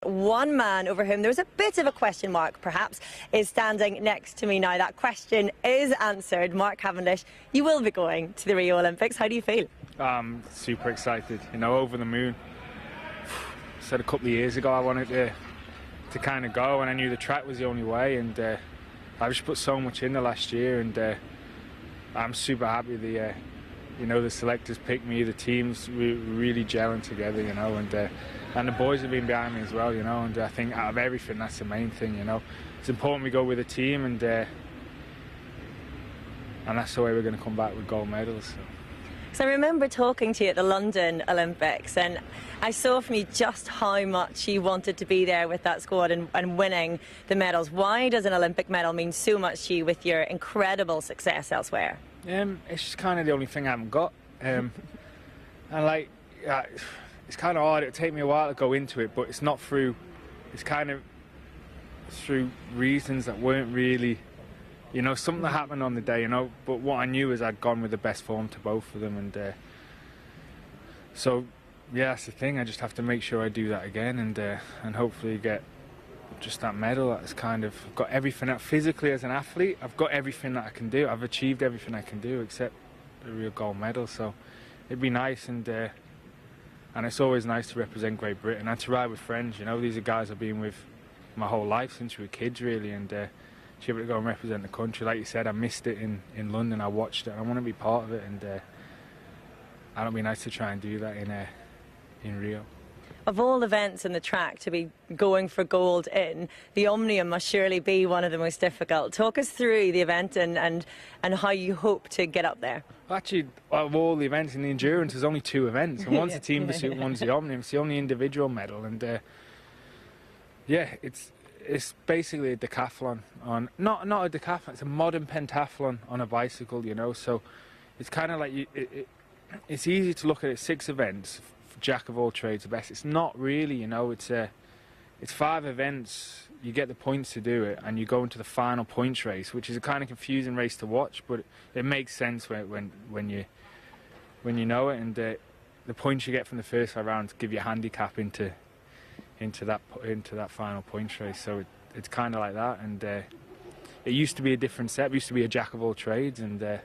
one man over whom there was a bit of a question mark, perhaps, is standing next to me now. That question is answered. Mark Cavendish, you will be going to the Rio Olympics. How do you feel? I'm super excited, you know, over the moon. I said a couple of years ago I wanted to kind of go, and I knew the track was the only way, and I just put so much in the last year, and I'm super happy the selectors picked me, the teams really gelling together, you know, and the boys have been behind me as well, you know, and I think out of everything that's the main thing, you know. It's important we go with a team, and that's the way we're going to come back with gold medals. So I remember talking to you at the London Olympics, and I saw from you just how much you wanted to be there with that squad and winning the medals. Why does an Olympic medal mean so much to you with your incredible success elsewhere? It's just kind of the only thing I haven't got. And like, it's kind of hard. It'll take me a while to go into it, but it's not through, it's kind of through reasons that weren't really, you know, something that happened on the day, you know, but what I knew is I'd gone with the best form to both of them, and so yeah, that's the thing. I just have to make sure I do that again, and hopefully get just that medal. That's kind of, I've got everything out physically as an athlete. I've got everything that I can do. I've achieved everything I can do except the real gold medal. So it'd be nice, and it's always nice to represent Great Britain and to ride with friends. You know, these are guys I've been with my whole life since we were kids, really, and to be able to go and represent the country. Like you said, I missed it in London. I watched it, and I want to be part of it, and it'll be nice to try and do that in Rio. Of all events in the track to be going for gold in, the Omnium must surely be one of the most difficult. Talk us through the event and how you hope to get up there. Actually, of all the events in the endurance, there's only two events, and one's the team pursuit, and one's the Omnium. It's the only individual medal, and yeah, it's basically a decathlon on not a decathlon. It's a modern pentathlon on a bicycle, you know. So it's kind of like it's easy to look at it. 6 events. Jack of all trades, the best. It's not really, you know. It's 5 events. You get the points to do it, and you go into the final points race, which is a kind of confusing race to watch, but it makes sense when you know it. And the points you get from the first 5 rounds give you a handicap into that final points race. So it's kind of like that. And it used to be a different set. It used to be a jack of all trades, and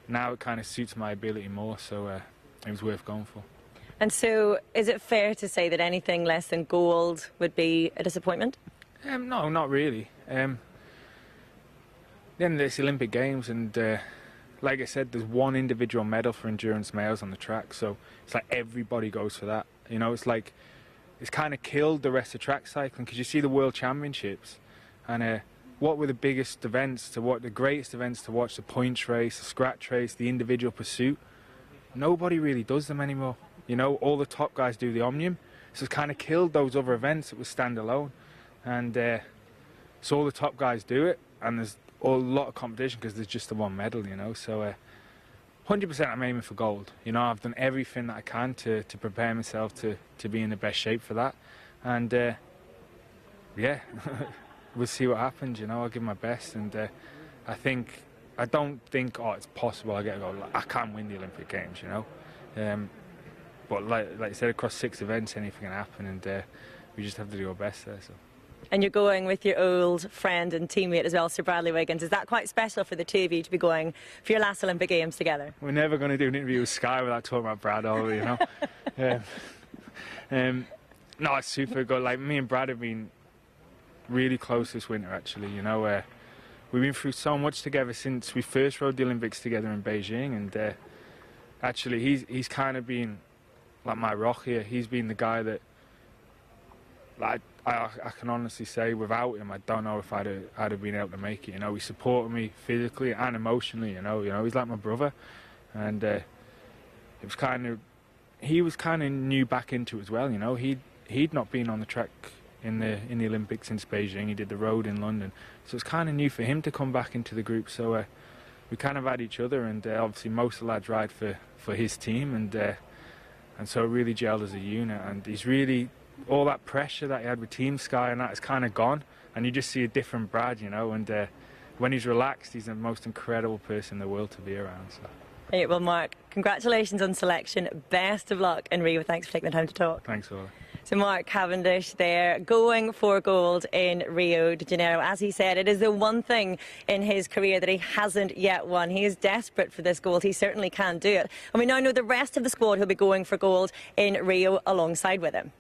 now it kind of suits my ability more. So it was worth going for. And so, is it fair to say that anything less than gold would be a disappointment? No, not really. Then there's Olympic Games, and like I said, there's one individual medal for endurance males on the track, so it's like everybody goes for that. You know, it's like, it's kind of killed the rest of track cycling, because you see the World Championships, and what were the biggest events the greatest events to watch? The points race, the scratch race, the individual pursuit. Nobody really does them anymore. You know, all the top guys do the Omnium, so it's kind of killed those other events that were standalone, and so all the top guys do it, and there's a lot of competition because there's just the one medal, you know. So 100% I'm aiming for gold. You know, I've done everything that I can to prepare myself to be in the best shape for that, and yeah, we'll see what happens. You know, I'll give my best, and I don't think, oh, it's possible I get a gold. Like, I can win the Olympic Games, you know. But like I said, across 6 events, anything can happen, and we just have to do our best there. So. And you're going with your old friend and teammate as well, Sir Bradley Wiggins. Is that quite special for the two of you to be going for your last Olympic Games together? We're never going to do an interview with Sky without talking about Brad, are we, you know? No, it's super good. Like, me and Brad have been really close this winter, actually, you know. We've been through so much together since we first rode the Olympics together in Beijing, and actually he's kind of been like my rock here. He's been the guy that, like, I can honestly say, without him, I don't know if I'd have been able to make it. You know, he supported me physically and emotionally. You know, he's like my brother, and it was kind of, he was kind of new back into it as well. You know, he'd not been on the track in the Olympics since Beijing. He did the road in London, so it's kind of new for him to come back into the group. So we kind of had each other, and obviously most of the lads ride for his team, and so really gelled as a unit. And he's really, all that pressure that he had with Team Sky and that is kind of gone, and you just see a different Brad, you know. And when he's relaxed, he's the most incredible person in the world to be around. So. Right, well, Mark, congratulations on selection. Best of luck in Rio. Thanks for taking the time to talk. Thanks, Ola. So Mark Cavendish there, going for gold in Rio de Janeiro. As he said, it is the one thing in his career that he hasn't yet won. He is desperate for this gold. He certainly can do it. And we now know the rest of the squad who'll be going for gold in Rio alongside with him.